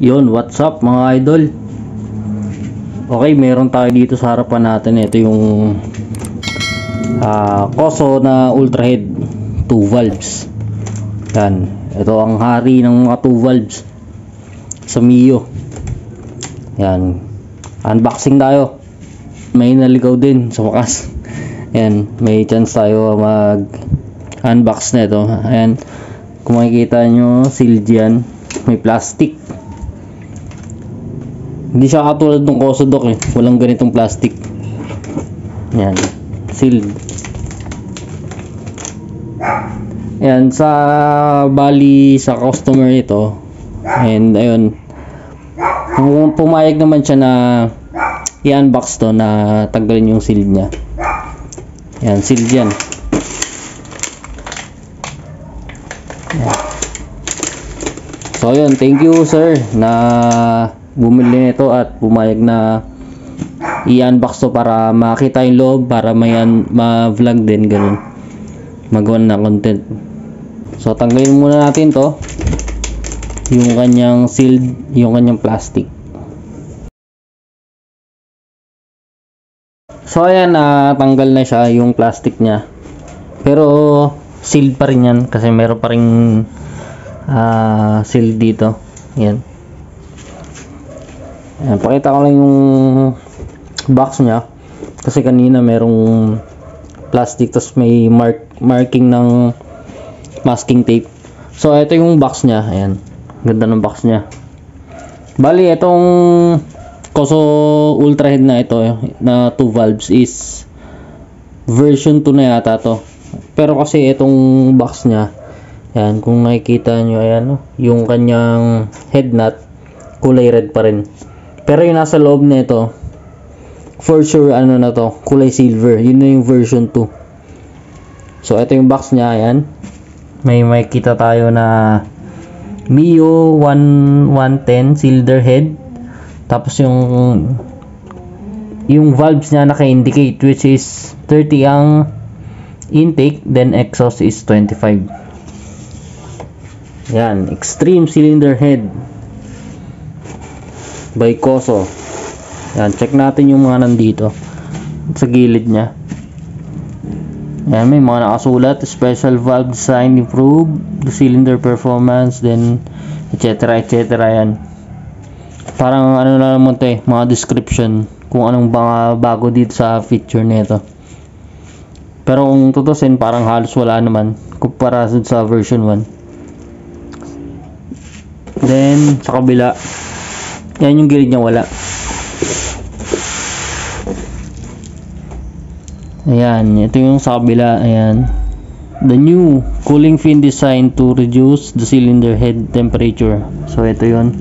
Yun, what's up mga idol? Okay, meron tayo dito sa harapan natin. Ito yung Koso na Ultra Head 2 valves. Yan, ito ang hari ng mga 2 valves sa Mio. Yan, unboxing tayo. May naligaw din sa wakas. Yan, may chance tayo mag unbox na ito. Ayan, kung makikita nyo, sealed yan. May plastic. Hindi siya katulad ng Kosodok eh. Walang ganitong plastic. Yan, sealed. Yan, sa bali sa customer ito. And ayun, pumayag naman siya na i-unbox to, na tanggalin yung sealed niya. Yan, sealed yan. Yan. So ayun, thank you sir na bumili nito at pumayag na i-unbox to para makita yung loob, para ma-vlog din, ganun, magawa na content. So tanggalin muna natin to, yung kanyang sealed, yung kanyang plastic. So ayan, tanggal na siya yung plastic niya, pero sealed pa rin yan kasi meron pa rin sealed dito. Yan. Ayan, pakita ko lang yung box niya kasi kanina merong plastic tapos may marking ng masking tape. So ito yung box niya. Ayan, ganda ng box niya. Bali itong Koso Ultra Head na ito na 2 valves is version 2 na yata to. Pero kasi itong box niya, ayan, kung nakikita nyo, ayan, yung kanyang head nut kulay red pa rin. Pero yung nasa loob na ito, for sure, ano na to, kulay silver. Yun na yung version 2. So, ito yung box niya, ayan. May makikita tayo na Mio 1110 cylinder head. Tapos yung valves niya naka-indicate, which is 30 ang intake, then exhaust is 25. Yan, extreme cylinder head by Koso. Yan, check natin yung mga nandito sa gilid niya. Yan, may mga nakasulat, special valve design improve the cylinder performance, then etc. Yan, parang ano na naman ito eh, mga description kung anong bago dito sa feature nito. Pero kung tutusin, parang halos wala naman kumpara sa version 1. Then sa kabila, yan yung gilid niya, wala. Ayan, ito yung sa kabila. Ayan, the new cooling fin design to reduce the cylinder head temperature. So ito yun.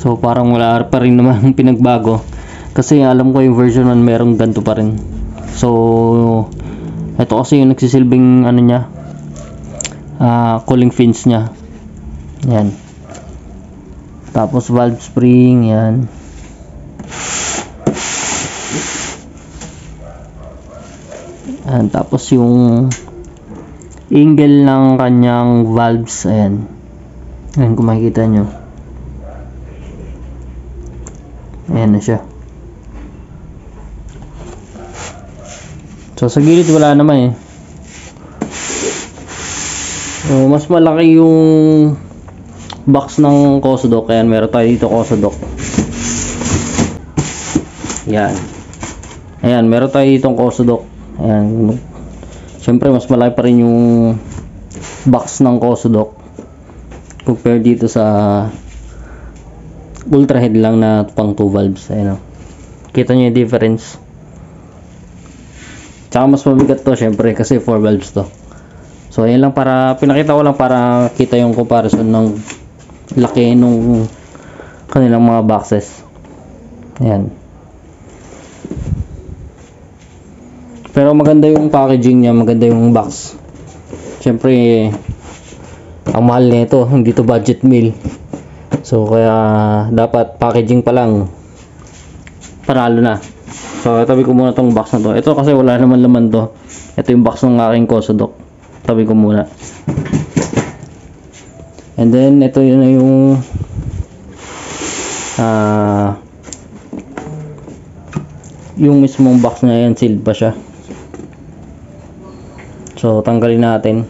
So parang wala pa rin naman pinagbago kasi alam ko yung version 1 merong ganito pa rin. So ito kasi yung nagsisilbing ano niya, cooling fins niya. Yan. Tapos valve spring, yan. Ayan, tapos yung angle ng kanyang valves, ayan. Ayan, kung makikita nyo. Ayan na siya. So sa gilid wala naman eh. So, mas malaki yung box ng Kosodok. Ayan, meron tayo dito Kosodok. Yan. Ayan, meron tayo dito Kosodok. Ayan. Siyempre mas malaki pa rin yung box ng Kosodok compare dito sa Ultra Head lang na pang 2 valves. Ayan, kita nyo yung difference. Tsaka mas mabigat to syempre kasi 4 valves to. So ayan lang, para pinakita ko lang para kita yung comparison ng laki nung kanilang mga boxes. Ayan. Pero maganda yung packaging niya, maganda yung box. Siyempre ang mahal nito, hindi to budget meal. So kaya dapat packaging pa lang panalo na. So tabi ko muna tong box na to. Ito kasi wala naman laman to. Ito yung box ng aking Kosodok. Tabi ko muna. And then ito yun na yung yung mismong box niya yan, sealed pa siya. So tanggalin natin,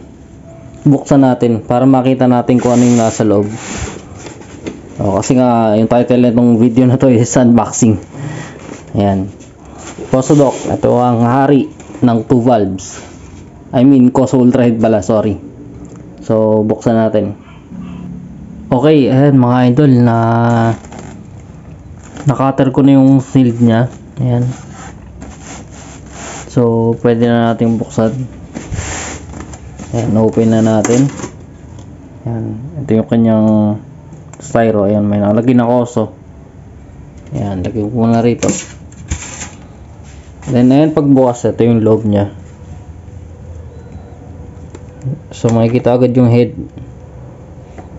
buksan natin para makita natin kung ano yung nasa loob. Kasi nga yung title nitong video na to is unboxing. Ayan, Cosodok, ito ang hari ng 2 valves. I mean Coso Ultra Head pala, sorry. So buksan natin. Okay, ayan mga idol, na nakater ko na yung sealed nya. Ayan. So pwede na natin buksan. Ayan, open na natin. Ayan, ito yung kanyang styro. Ayan, may nakalagay na Coso. Ayan, lagay ko muna rito. Then ayan, pagbukas, ito yung loob nya. So makikita agad yung head.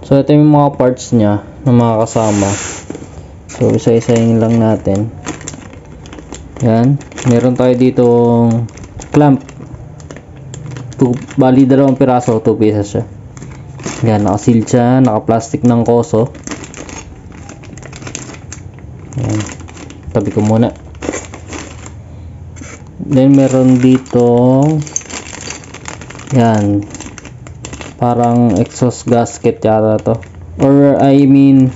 So ito yung mga parts nya na mga kasama. So isa-isahin lang natin. Yan, meron tayo ditong clamp. Bali 2 piraso, 2 pieces siya. Yan, naka-seal siya, naka-plastic ng Coso. Yan, tabi ko muna. Then meron ditong yan, parang exhaust gasket yata to, or I mean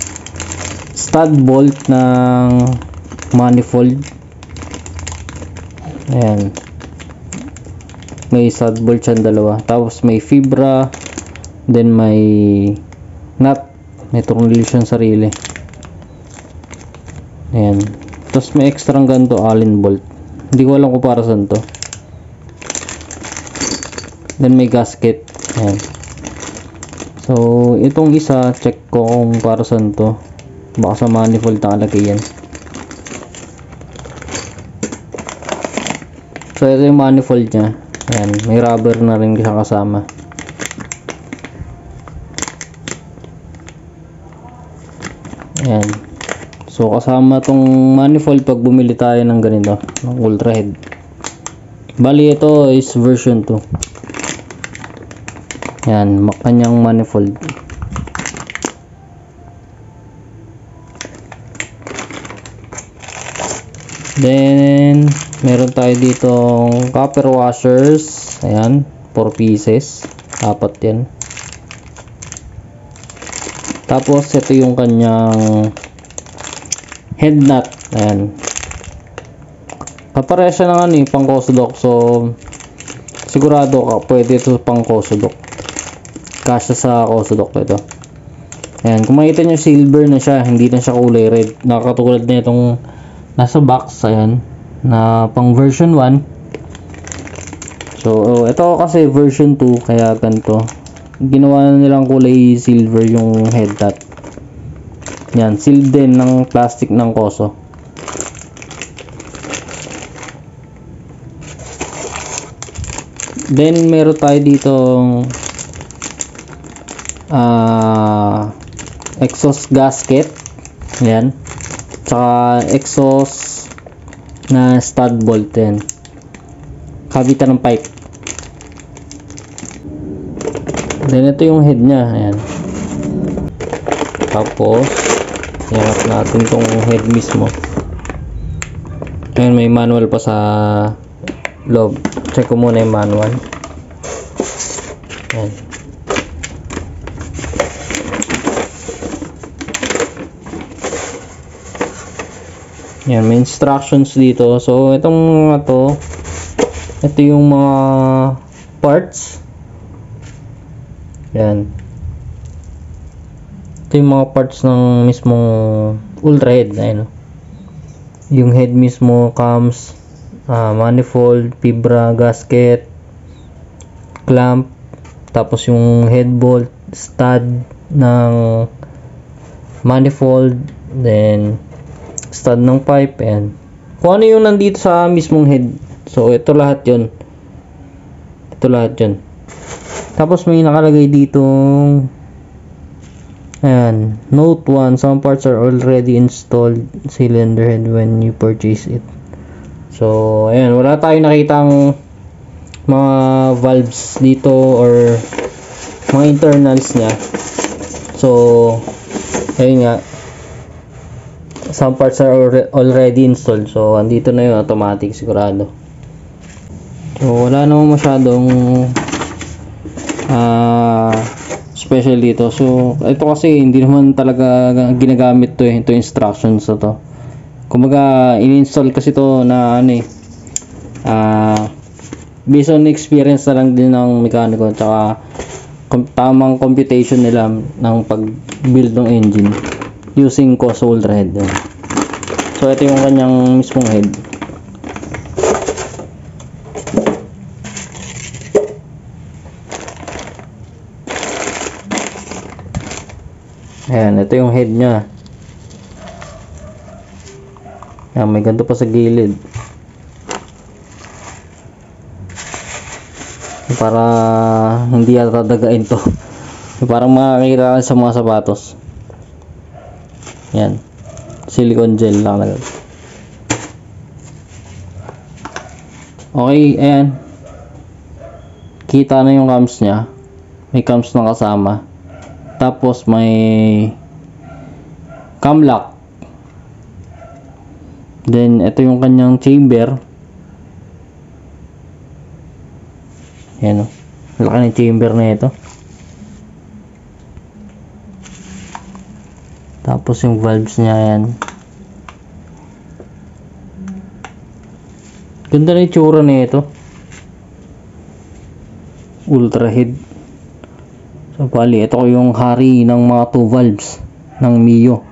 stud bolt ng manifold. Ayan, may stud bolt siya, 2, tapos may fibra, then may nut, may tornilyo siyang sarili. Ayan, tapos may extra ganito Allen bolt, hindi ko alam kung para saan to. Then may gasket. Ayan, so itong isa, check ko kung para saan to, baka sa manifold nakalagay yan. So ito yung manifold nya. Ayan, may rubber na rin siya kasama. Ayan, so kasama tong manifold pag bumili tayo ng ganito, ng Ultra Head. Bali ito is version 2. Ayan, kanyang manifold. Then meron tayo ditong copper washers. Ayan, 4 pieces, 4 yan. Tapos ito yung kanyang head nut. Ayan, kapareha siya ng pang Cosodok. So sigurado ka pwede ito pang Cosodok, kasya sa Cosodok ito. Ayan, kung makita nyo, silver na siya, hindi na siya kulay red, nakakatulad na itong nasa box. Ayan, na pang version 1. So ito kasi version 2, kaya ganito ginawa na nilang kulay silver yung head nut. Yan, sealed din ng plastic ng Coso. Then meron tayo ditong exhaust gasket. Yan, tsaka exhaust na stud bolt din, kabitan ng pipe. Then ito yung head nya. Ayan, tapos iangat natin tong head mismo. Ayan, may manual pa sa loob. Check ko muna yung manual. Ayan, yan, may instructions dito. So itong mga to, ito yung mga parts. Yan, ito yung mga parts ng mismong Ultra Head. Ayun, yung head mismo, cams, manifold, fibra, gasket, clamp, tapos yung head bolt, stud ng manifold, then stud ng pipe, and kung ano yung nandito sa mismong head. So ito lahat yun, ito lahat yun. Tapos may nakalagay ditong ayan, note 1, some parts are already installed cylinder head when you purchase it. So ayan, wala tayong nakitang mga valves dito or mga internals nya. So ayun nga, some parts are already installed. So andito na yung automatic sigurado. So wala naman masyadong special dito. So ito kasi hindi naman talaga ginagamit to ito instructions na to. Kumbaga in-install kasi to na ano based on experience na lang din ng mekaniko tsaka tamang computation nila ng pag-build ng engine using COSO Ultra Head. So ito yung kanyang mismong head. Ayan, ito yung head nya. Ayan, may ganito pa sa gilid para hindi yata dagain to. Parang makakita sa mga sapatos. Yan, silicone gel lang lagay. Okay, ayan, kita na yung cams nya. May cams na kasama, tapos may cam lock. Then ito yung kanyang chamber. Yan o, laki ng chamber na ito. Tapos yung valves niya, yan. Ganda na yung tsura na ito. Ultra Head. So bali, ito ko yung hari ng mga 2 valves ng Mio.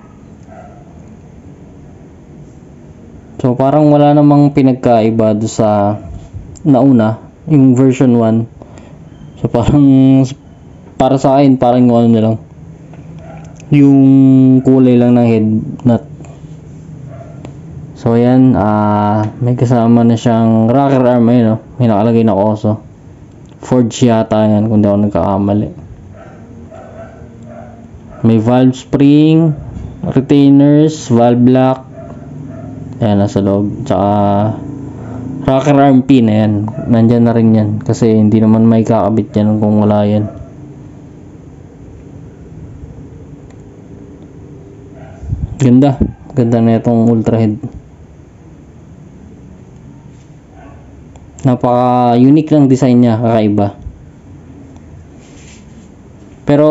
So parang wala namang pinagkaiba do sa nauna, yung version 1. So parang para sa akin parang yung ano na lang, yung kulay lang ng head nut. So ayan, may kasama na siyang rocker arm. Ayun, may nakalagay na COSO. Forge yata yan kung di ako nagkakamali. May valve spring, retainers, valve lock. Ayan, nasa loob. Tsaka rocker arm pin, ayan, nandyan na rin yan kasi hindi naman may kakabit yan kung wala yan. Ganda na itong Ultra Head. Napaka unique ng design niya, kakaiba. Pero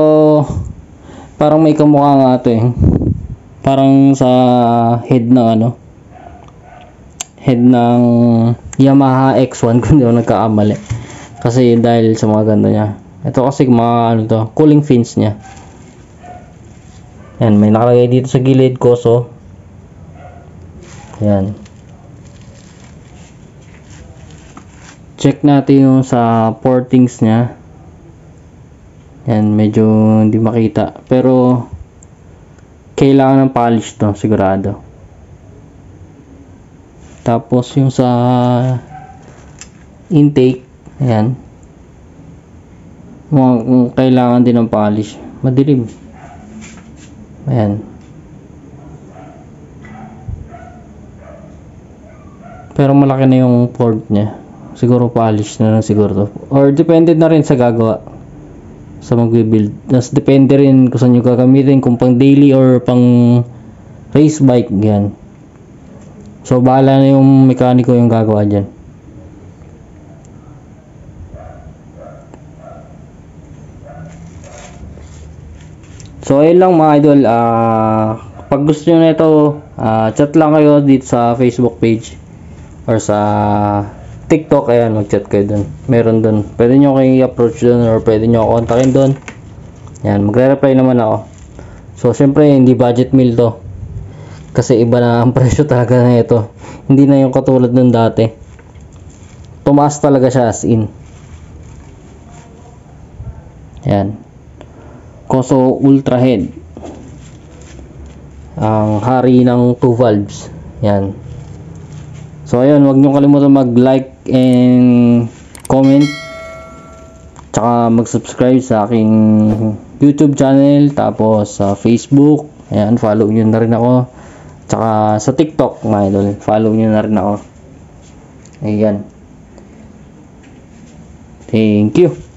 parang may kamukha nga ito parang sa head ng head ng Yamaha X1 kung di ako nagkakamali. Kasi dahil sa mga ganda niya. Ito kasi mga cooling fins niya. Yan, may nakalagay dito sa gilid COSO. Yan. Check natin yung sa portings niya. Yan, medyo hindi makita. Pero kailangan ng polish to, sigurado. Tapos yung sa intake, ayan, kailangan din ng polish. Madilim. Ayan. Pero malaki na yung port niya. Siguro polish na lang siguro to. Or depende na rin sa gagawa, sa mag-build. Nas depende rin kung saan nyo gagamitin, kung pang daily or pang race bike. Yan. So bahala na yung mekaniko yung gagawa dyan. So ayun lang mga idol. Pag gusto nyo na ito, chat lang kayo dito sa Facebook page or sa TikTok. Ayan, mag-chat kayo dun. Meron dun. Pwede nyo kayo i-approach dun or pwede nyo kontakin dun. Ayan, magre-reply naman ako. So syempre hindi budget meal to. Kasi iba na ang presyo talaga na ito. Hindi na yung katulad ng dati. Tumaas talaga siya as in. Ayan. COSO Ultra Head. Ang hari ng 2 valves. Yan. So ayun, huwag niyo kalimutan mag-like and comment. Tsaka mag-subscribe sa aking YouTube channel, tapos sa Facebook. Ayan, follow niyo na rin ako. Tsaka sa TikTok, mga idol, follow niyo na rin ako. Ayan. Thank you.